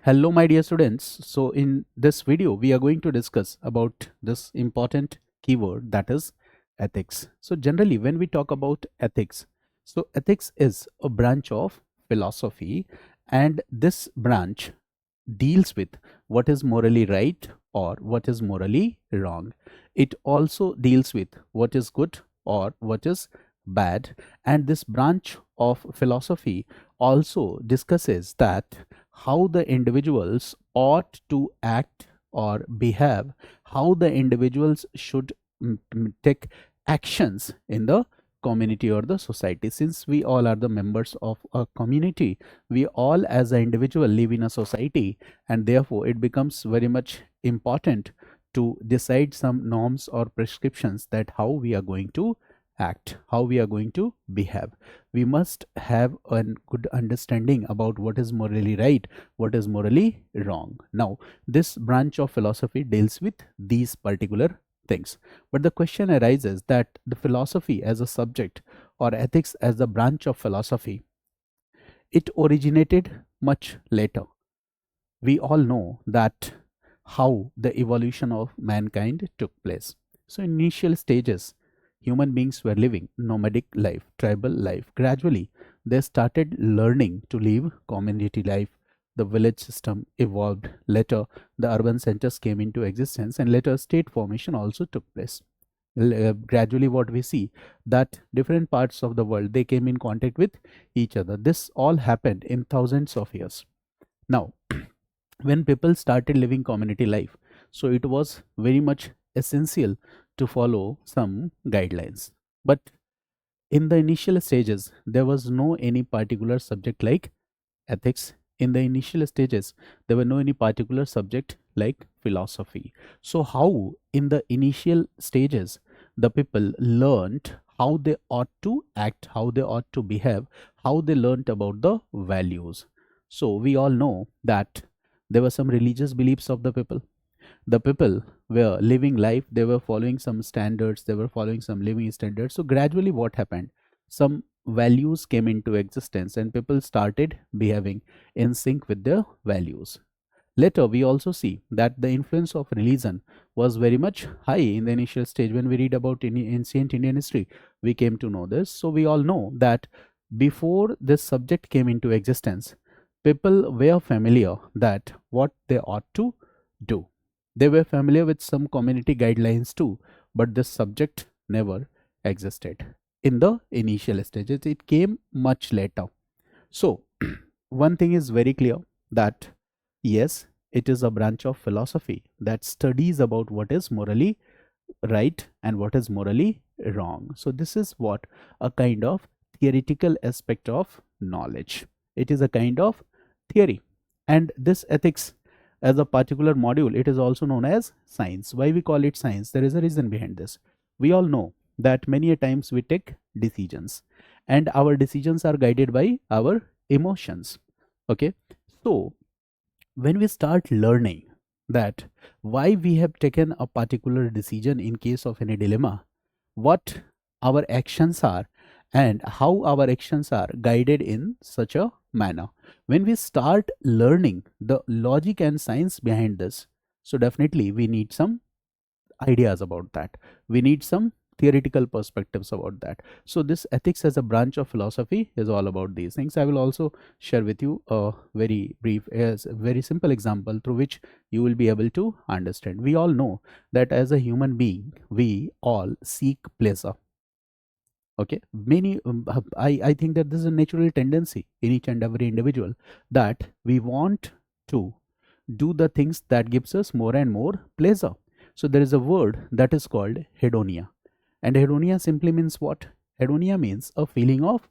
Hello my dear students. So in this video we are going to discuss about this important keyword, that is ethics. So generally when we talk about ethics, so ethics is a branch of philosophy, and this branch deals with what is morally right or what is morally wrong. It also deals with what is good or what is bad, and this branch of philosophy also discusses that how the individuals ought to act or behave, how the individuals should take actions in the community or the society. Since we all are the members of a community, we all as an individual live in a society, and therefore it becomes very much important to decide some norms or prescriptions that how we are going to act, how we are going to behave. We must have a good understanding about what is morally right, what is morally wrong. Now this branch of philosophy deals with these particular things, but the question arises that the philosophy as a subject or ethics as a branch of philosophy, it originated much later. We all know that how the evolution of mankind took place. So in initial stages, human beings were living nomadic life, tribal life. Gradually they started learning to live community life. The village system evolved. Later the urban centers came into existence, and later state formation also took place. Gradually what we see that different parts of the world, they came in contact with each other. This all happened in thousands of years. Now when people started living community life, so it was very much essential to follow some guidelines. But in the initial stages there was no any particular subject like ethics. In the initial stages there were no any particular subject like philosophy. So how in the initial stages the people learned how they ought to act, how they ought to behave, how they learned about the values. So we all know that there were some religious beliefs of the people. The people were living life, they were following some standards, they were following some living standards. So gradually what happened, some values came into existence and people started behaving in sync with their values. Later we also see that the influence of religion was very much high in the initial stage. When we read about ancient Indian history, we came to know this. So we all know that before this subject came into existence, people were familiar that what they ought to do. They were familiar with some community guidelines too, but this subject never existed in the initial stages. It came much later. So one thing is very clear, that yes, it is a branch of philosophy that studies about what is morally right and what is morally wrong. So this is what a kind of theoretical aspect of knowledge. It is a kind of theory, and this ethics as a particular module, it is also known as science. Why we call it science? There is a reason behind this. We all know that many a times we take decisions, and our decisions are guided by our emotions. Okay, so when we start learning that why we have taken a particular decision in case of any dilemma, what our actions are, and how our actions are guided in such a manner, when we start learning the logic and science behind this, so definitely we need some ideas about that, we need some theoretical perspectives about that. So this ethics as a branch of philosophy is all about these things. I will also share with you a very brief, as a very simple example through which you will be able to understand. We all know that as a human being we all seek pleasure. Okay, many I think that this is a natural tendency in each and every individual, that we want to do the things that gives us more and more pleasure. So there is a word that is called hedonia, and hedonia simply means what? Hedonia means a feeling of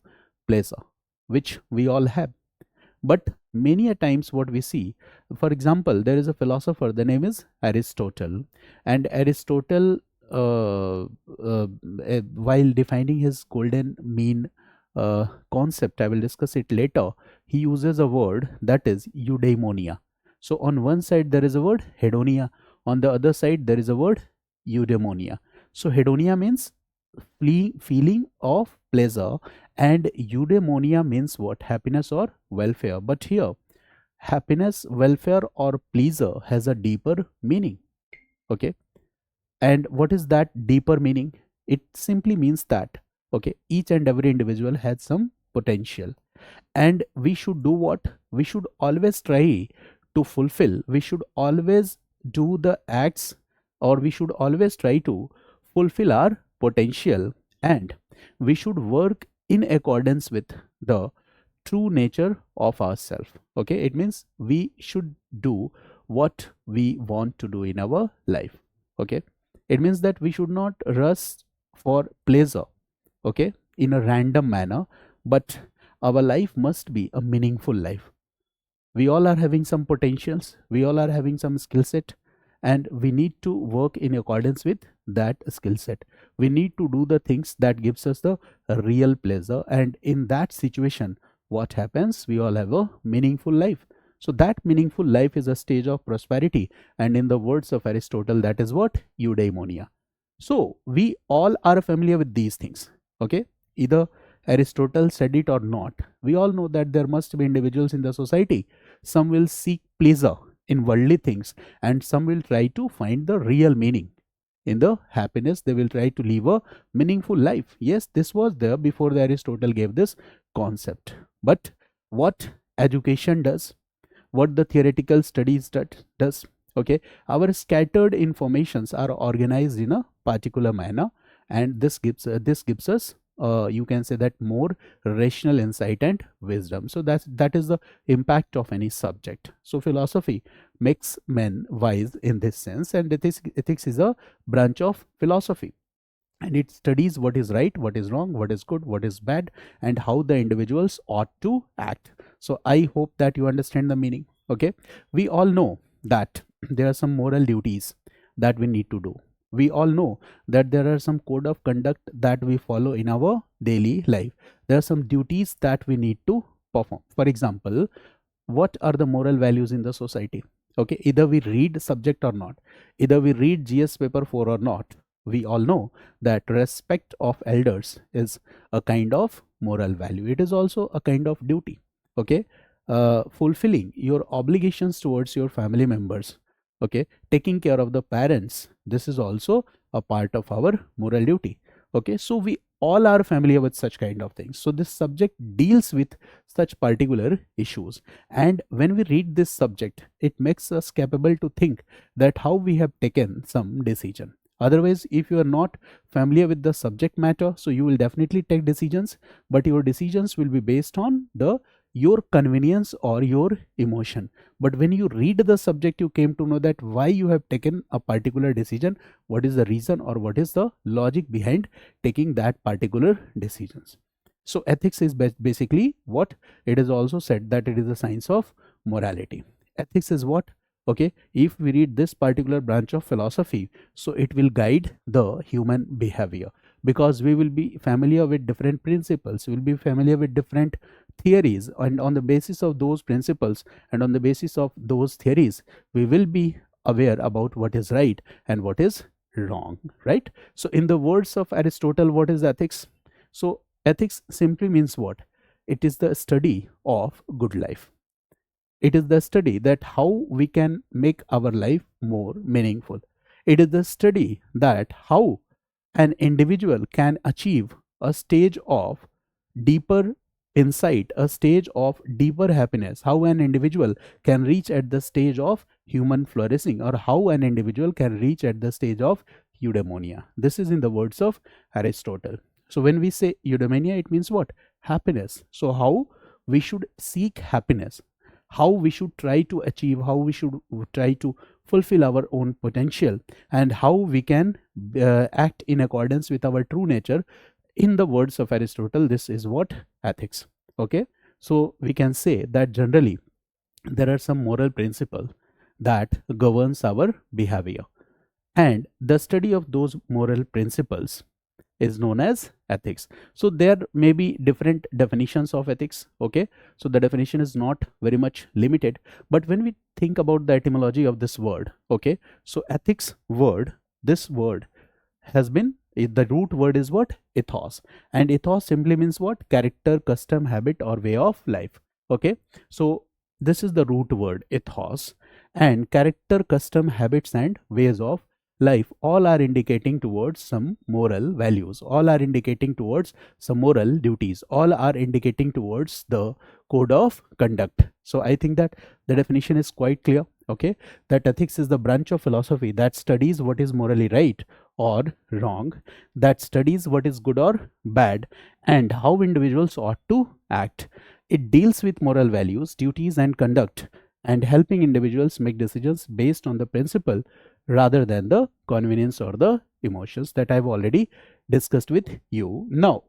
pleasure, which we all have. But many a times what we see, for example, there is a philosopher, the name is Aristotle, and Aristotle while defining his golden mean concept, I will discuss it later, he uses a word that is eudaimonia. So on one side there is a word hedonia, on the other side there is a word eudaimonia. So hedonia means feeling of pleasure, and eudaimonia means what? Happiness or welfare. But here happiness, welfare, or pleasure has a deeper meaning. Okay, and what is that deeper meaning? It simply means that, okay, each and every individual has some potential, and we should do what? We should always try to fulfill, we should always do the acts, or we should always try to fulfill our potential, and we should work in accordance with the true nature of ourselves. Okay, it means we should do what we want to do in our life. Okay, it means that we should not rush for pleasure, okay, in a random manner, but our life must be a meaningful life. We all are having some potentials, we all are having some skill set, and we need to work in accordance with that skill set. We need to do the things that gives us the real pleasure, and in that situation, what happens? We all have a meaningful life. So that meaningful life is a stage of prosperity, and in the words of Aristotle, that is what? Eudaimonia. So we all are familiar with these things. Okay, either Aristotle said it or not, we all know that there must be individuals in the society. Some will seek pleasure in worldly things, and some will try to find the real meaning in the happiness. They will try to live a meaningful life. Yes, this was there before the Aristotle gave this concept. But what education does, what the theoretical studies does, okay, our scattered informations are organized in a particular manner, and this gives us, you can say that, more rational insight and wisdom. So that is the impact of any subject. So philosophy makes men wise in this sense, and ethics is a branch of philosophy, and it studies what is right, what is wrong, what is good, what is bad, and how the individuals ought to act. So I hope that you understand the meaning. Okay, we all know that there are some moral duties that we need to do. We all know that there are some code of conduct that we follow in our daily life. There are some duties that we need to perform. For example, what are the moral values in the society? Okay, either we read subject or not, either we read GS paper 4 or not, we all know that respect of elders is a kind of moral value. It is also a kind of duty. Okay, fulfilling your obligations towards your family members, okay, taking care of the parents, this is also a part of our moral duty. Okay, so we all are familiar with such kind of things. So this subject deals with such particular issues, and when we read this subject, it makes us capable to think that how we have taken some decision. Otherwise, if you are not familiar with the subject matter, so you will definitely take decisions, but your decisions will be based on the your convenience or your emotion. But when you read the subject, you came to know that why you have taken a particular decision, what is the reason or what is the logic behind taking that particular decisions. So ethics is basically what? It is also said that it is the science of morality. Ethics is what? Okay, if we read this particular branch of philosophy, so it will guide the human behavior, because we will be familiar with different principles, we will be familiar with different theories, and on the basis of those principles and on the basis of those theories, we will be aware about what is right and what is wrong, right? So in the words of Aristotle, what is ethics? So ethics simply means what? It is the study of good life. It is the study that how we can make our life more meaningful. It is the study that how an individual can achieve a stage of deeper insight, a stage of deeper happiness, how an individual can reach at the stage of human flourishing, or how an individual can reach at the stage of eudaimonia. This is in the words of Aristotle. So when we say eudaimonia, it means what? Happiness. So how we should seek happiness, how we should try to achieve, how we should try to fulfill our own potential, and how we can act in accordance with our true nature. In the words of Aristotle, this is what? Ethics. Okay, so we can say that generally there are some moral principles that governs our behavior, and the study of those moral principles is known as ethics. So there may be different definitions of ethics. Okay, so the definition is not very much limited, but when we think about the etymology of this word, okay, so ethics word, this word has been, the root word is what? Ethos, and ethos simply means what? Character, custom, habit, or way of life. Okay, so this is the root word ethos, and character, custom, habits, and ways of life all are indicating towards some moral values, all are indicating towards some moral duties, all are indicating towards the code of conduct. So I think that the definition is quite clear, okay, that ethics is the branch of philosophy that studies what is morally right or wrong, that studies what is good or bad, and how individuals ought to act. It deals with moral values, duties, and conduct, and helping individuals make decisions based on the principle rather than the convenience or the emotions that I've already discussed with you. Now,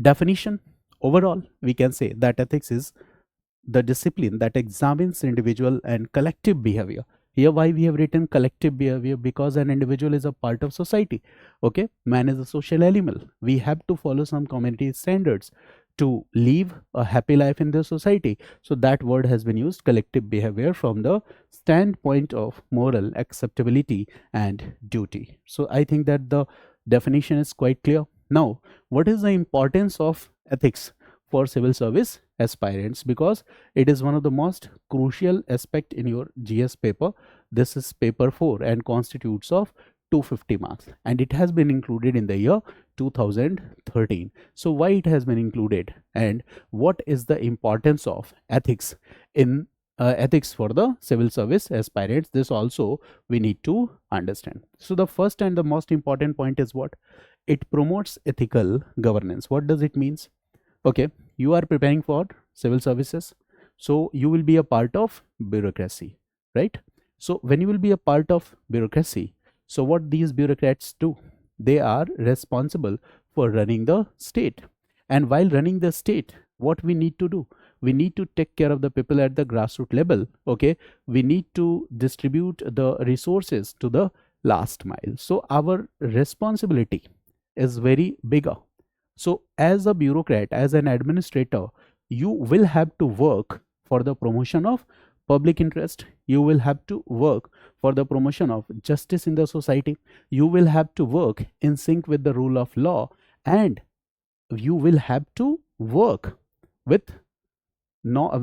definition overall, we can say that ethics is the discipline that examines individual and collective behavior. Here, why we have written collective behavior? Because an individual is a part of society. Okay, man is a social animal. We have to follow some community standards to live a happy life in the society. So that word has been used, collective behavior, from the standpoint of moral acceptability and duty. So I think that the definition is quite clear. Now, what is the importance of ethics for civil service aspirants? Because it is one of the most crucial aspect in your GS paper. This is paper 4 and constitutes of 250 marks, and it has been included in the year 2013. So why it has been included, and what is the importance of ethics in ethics for the civil service aspirants? This also we need to understand. So the first and the most important point is what? It promotes ethical governance. What does it means? Okay, you are preparing for civil services, so you will be a part of bureaucracy, right? So when you will be a part of bureaucracy, so what these bureaucrats do, they are responsible for running the state. And while running the state, what we need to do, we need to take care of the people at the grassroots level. Okay, we need to distribute the resources to the last mile. So our responsibility is very bigger. So as a bureaucrat, as an administrator, you will have to work for the promotion of public interest. You will have to work for the promotion of justice in the society. You will have to work in sync with the rule of law, and you will have to work with no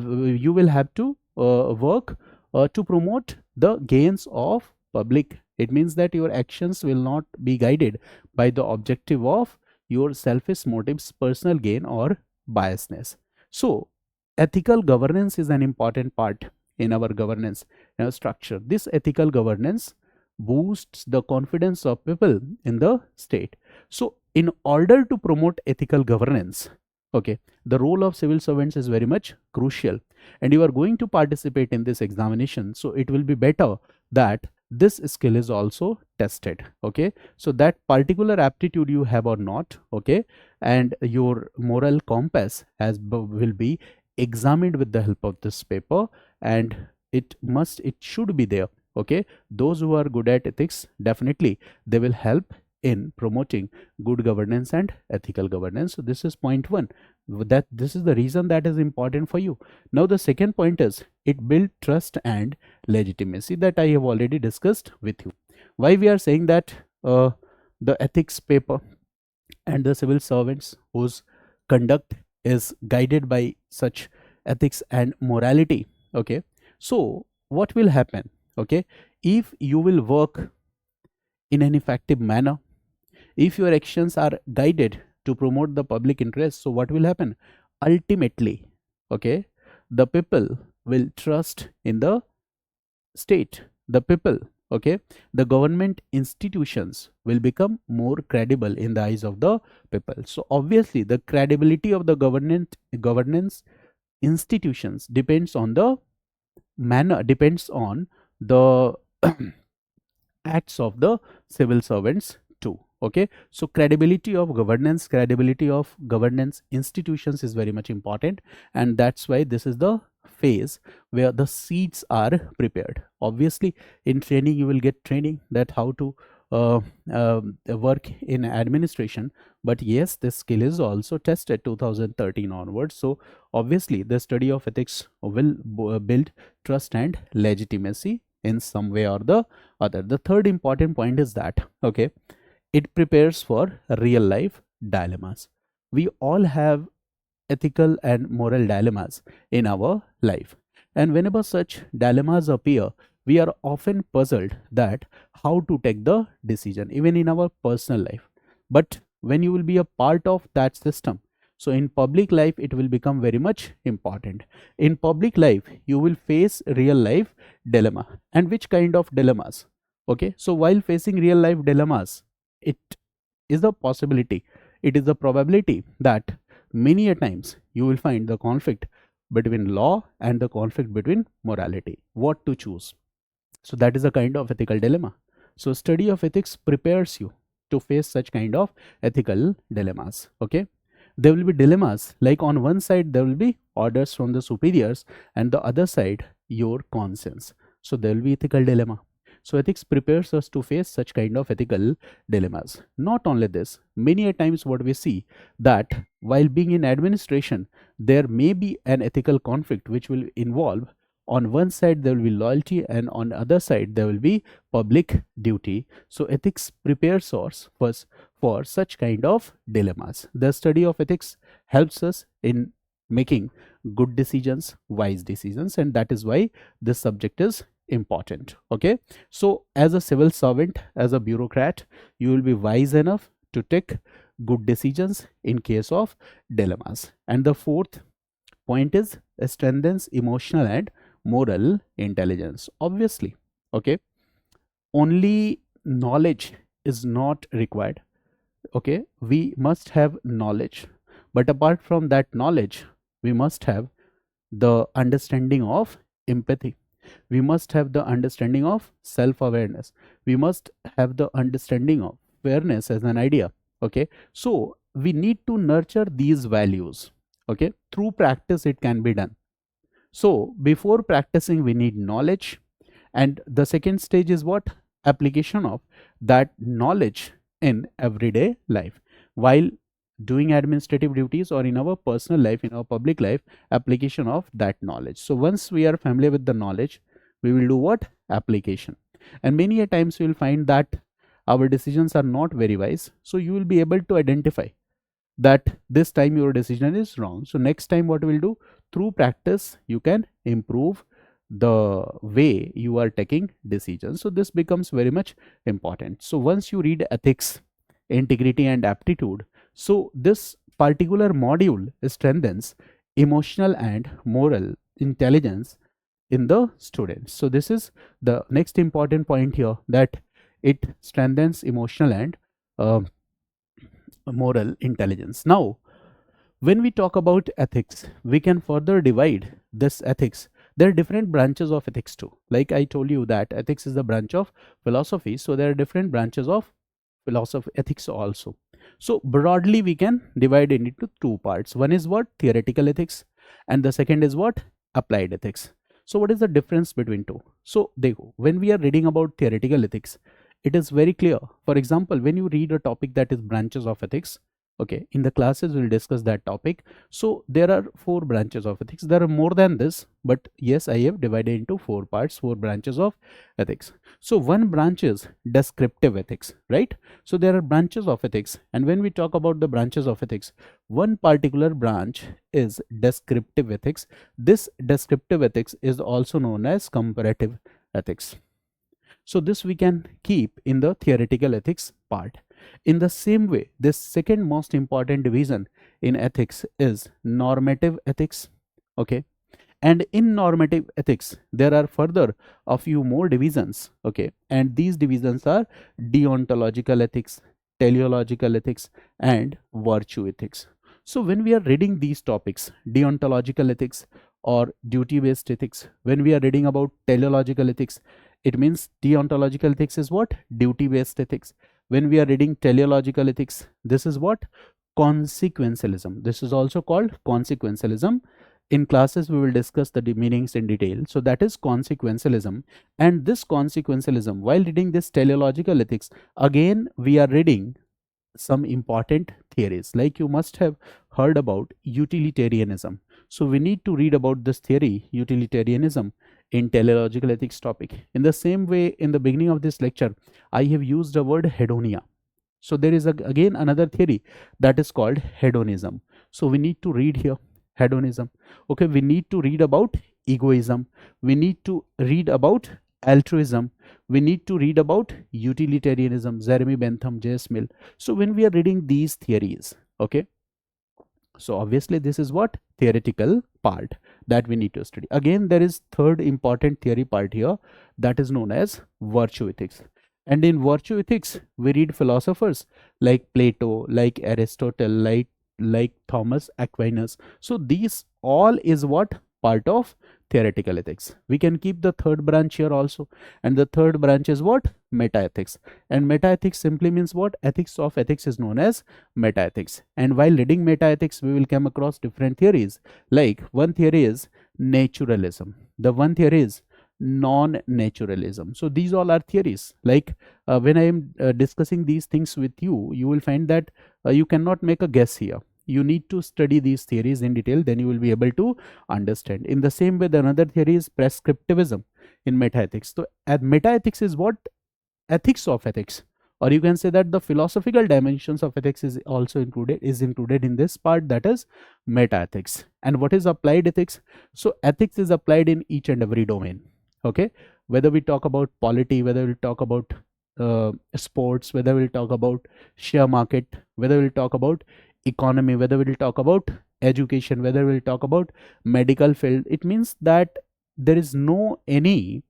you will have to work to promote the gains of public. It means that your actions will not be guided by the objective of your selfish motives, personal gain, or biasness. So ethical governance is an important part in our governance structure. This ethical governance boosts the confidence of people in the state. So in order to promote ethical governance, okay, the role of civil servants is very much crucial, and you are going to participate in this examination, so it will be better that this skill is also tested. Okay, so that particular aptitude you have or not, okay, and your moral compass will be examined with the help of this paper, and it should be there. Okay, those who are good at ethics, definitely they will help in promoting good governance and ethical governance. So this is point 1, that this is the reason that is important for you. Now the second point is it builds trust and legitimacy, that I have already discussed with you. Why we are saying that the ethics paper and the civil servants whose conduct is guided by such ethics and morality. Okay, so what will happen? Okay, if you will work in an effective manner, if your actions are guided to promote the public interest, so what will happen? Ultimately, okay, the people will trust in the state. The people, okay, the government institutions will become more credible in the eyes of the people. So obviously the credibility of the governance institutions depends on the manner, depends on the acts of the civil servants too. Okay, so credibility of governance institutions is very much important, and that's why this is the phase where the seeds are prepared. Obviously in training you will get training that how to work in administration, but yes, this skill is also tested 2013 onwards. So obviously the study of ethics will build trust and legitimacy in some way or the other. The third important point is that, okay, it prepares for real life dilemmas. We all have ethical and moral dilemmas in our life, And whenever such dilemmas appear, we are often puzzled that how to take the decision, even in our personal life. But when you will be a part of that system, so in public life, it will become very much important. In public life, you will face real life dilemma. And which kind of dilemmas? Okay, so while facing real life dilemmas, it is a possibility, it is a probability that many a times you will find the conflict between law and the conflict between morality. What to choose? So that is a kind of ethical dilemma. So study of ethics prepares you to face such kind of ethical dilemmas. Okay. There will be dilemmas like on one side there will be orders from the superiors and the other side your conscience. So there will be ethical dilemma. So ethics prepares us to face such kind of ethical dilemmas. Not only this, many a times what we see that while being in administration, there may be an ethical conflict which will involve on one side there will be loyalty and on the other side there will be public duty. So ethics prepares us first for such kind of dilemmas. The study of ethics helps us in making good decisions, wise decisions, and that is why this subject is important. Okay, so as a civil servant, as a bureaucrat, you will be wise enough to take good decisions in case of dilemmas. And the fourth point is strengthens emotional and moral intelligence. Obviously, okay, only knowledge is not required. Okay, we must have knowledge, but apart from that knowledge, we must have the understanding of empathy, we must have the understanding of self-awareness, we must have the understanding of fairness as an idea. Okay, so we need to nurture these values. Okay, through practice it can be done. So before practicing we need knowledge, and the second stage is what? Application of that knowledge in everyday life while doing administrative duties or in our personal life, in our public life, application of that knowledge. So once we are familiar with the knowledge, we will do what? Application. And many a times you will find that our decisions are not very wise, so you will be able to identify that this time your decision is wrong. So next time what we'll do, through practice you can improve the way you are taking decisions. So this becomes very much important. So once you read ethics, integrity and aptitude, so this particular module strengthens emotional and moral intelligence in the students. So this is the next important point here, that it strengthens emotional and moral intelligence. Now when we talk about ethics, we can further divide this ethics. There are different branches of ethics too. Like I told you that ethics is the branch of philosophy, so there are different branches of philosophy ethics also. So broadly we can divide it into two parts. One is what? Theoretical ethics, and the second is what? Applied ethics. So what is the difference between two? So when we are reading about theoretical ethics, it is very clear. For example, when you read a topic that is branches of ethics, okay, in the classes we'll discuss that topic. So there are 4 branches of ethics. There are more than this, but yes, I have divided into 4 parts, 4 branches of ethics. So one branch is descriptive ethics, right? So there are branches of ethics, and when we talk about the branches of ethics, one particular branch is descriptive ethics. This descriptive ethics is also known as comparative ethics. So this we can keep in the theoretical ethics part. In the same way, this second most important division in ethics is normative ethics. Okay, and in normative ethics there are further a few more divisions. Okay, and these divisions are deontological ethics, teleological ethics, and virtue ethics. So when we are reading these topics, deontological ethics or duty based ethics, when we are reading about teleological ethics, it means deontological ethics is what? Duty based ethics. When we are reading teleological ethics, this is what? Consequentialism. This is also called consequentialism. In classes we will discuss the meanings in detail. So that is consequentialism. And this consequentialism, while reading this teleological ethics, again we are reading some important theories. Like you must have heard about utilitarianism. So we need to read about this theory, utilitarianism, in teleological ethics topic. In the same way, in the beginning of this lecture, I have used the word hedonia. So there is again another theory that is called hedonism. So we need to read here hedonism. Okay, we need to read about egoism, we need to read about altruism, we need to read about utilitarianism, Jeremy Bentham, J.S. Mill. So when we are reading these theories, okay, so obviously this is what theoretical part that we need to study. Again, there is third important theory part here, that is known as virtue ethics. And in virtue ethics, we read philosophers like Plato, like Aristotle, like Thomas Aquinas. So these all is what part of theoretical ethics. We can keep the third branch here also, and the third branch is what? Meta ethics. And meta ethics simply means what? Ethics of ethics is known as meta ethics. And while reading meta ethics, we will come across different theories. Like one theory is naturalism, the one theory is non-naturalism. So these all are theories. Like when I am discussing these things with you, you will find that you cannot make a guess here. You need to study these theories in detail, then you will be able to understand. In the same way, the another theory is prescriptivism in metaethics. So metaethics is what? Ethics of ethics, or you can say that the philosophical dimensions of ethics is also included in this part, that is metaethics. And what is applied ethics? So ethics is applied in each and every domain. Okay, whether we talk about polity, whether we talk about sports, whether we'll talk about share market, whether we'll talk about economy, whether we'll talk about education, whether we'll talk about medical field, it means that there is no any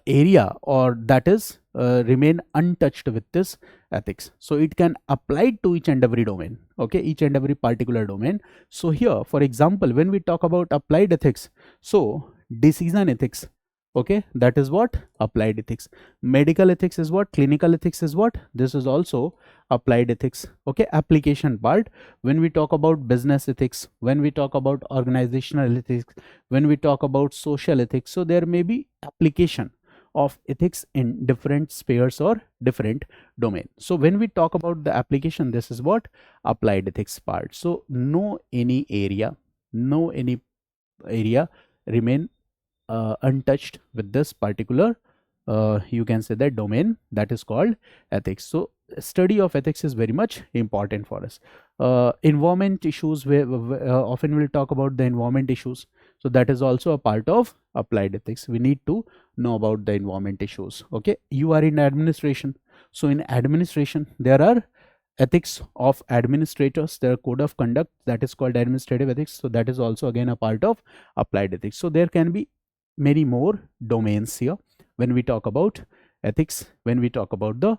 area or that is remain untouched with this ethics. So it can apply to each and every domain, okay, each and every particular domain. So here, for example, when we talk about applied ethics, so decision ethics, okay, that is what? Applied ethics. Medical ethics is what? Clinical ethics is what? This is also applied ethics. Okay, application part, when we talk about business ethics, when we talk about organizational ethics, when we talk about social ethics, so there may be application of ethics in different spheres or different domain. So when we talk about the application, this is what? Applied ethics part. So no any area remain untouched with this particular you can say that domain, that is called ethics. So study of ethics is very much important for us. Environment issues, where often we'll talk about the environment issues, so that is also a part of applied ethics. We need to know about the environment issues. Okay, you are in administration, so in administration there are ethics of administrators, there are code of conduct, that is called administrative ethics. So that is also again a part of applied ethics. So there can be many more domains here when we talk about ethics, when we talk about the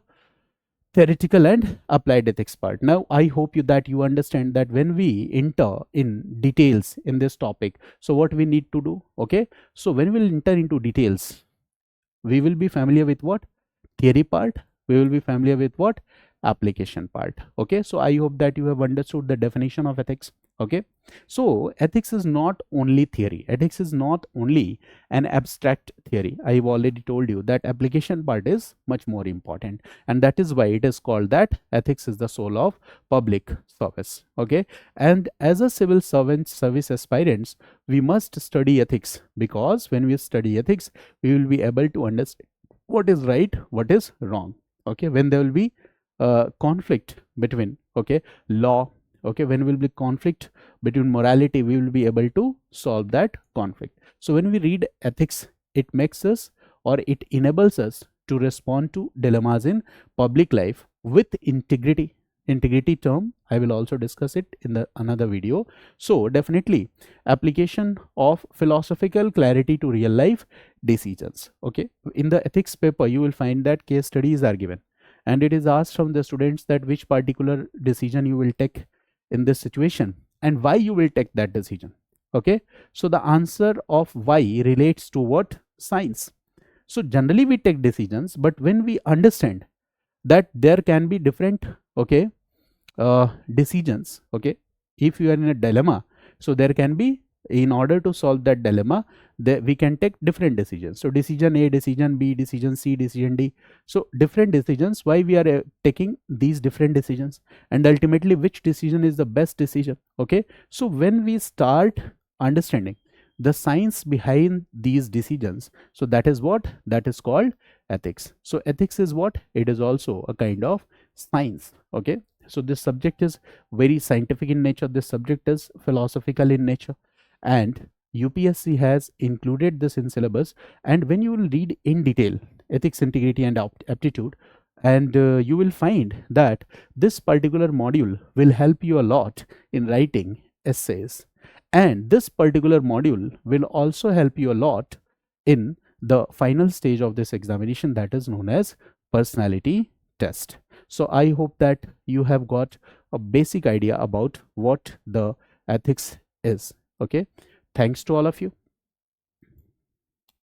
theoretical and applied ethics part. Now I hope that you understand that when we enter in details in this topic, so what we need to do. Okay, so when we will enter into details, we will be familiar with what? Theory part, we will be familiar with what? Application part. Okay, so I hope that you have understood the definition of ethics. Okay, so ethics is not only theory, ethics is not only an abstract theory. I've already told you that application part is much more important, and that is why it is called that ethics is the soul of public service. Okay, and as a civil servant service aspirants, we must study ethics, because when we study ethics, we will be able to understand what is right, what is wrong. Okay, when there will be conflict between law, okay, when will be conflict between morality, we will be able to solve that conflict. So when we read ethics, it makes us, or it enables us to respond to dilemmas in public life with integrity. Integrity term, I will also discuss it in the another video. So definitely application of philosophical clarity to real life decisions. Okay, in the ethics paper you will find that case studies are given, and it is asked from the students that which particular decision you will take in this situation and why you will take that decision. Okay, so the answer of why relates to what? Science. So generally we take decisions, but when we understand that there can be different decisions, okay, if you are in a dilemma, so there can be, in order to solve that dilemma, we can take different decisions. So decision A, decision B, decision C, decision D. So different decisions, why we are taking these different decisions, and ultimately which decision is the best decision. Okay, so when we start understanding the science behind these decisions, so that is what? That is called ethics. So ethics is what? It is also a kind of science. Okay, so this subject is very scientific in nature, this subject is philosophical in nature, and UPSC has included this in syllabus, and when you will read in detail ethics, integrity, and aptitude, and you will find that this particular module will help you a lot in writing essays, and this particular module will also help you a lot in the final stage of this examination, that is known as personality test. So I hope that you have got a basic idea about what the ethics is. Okay, thanks to all of you.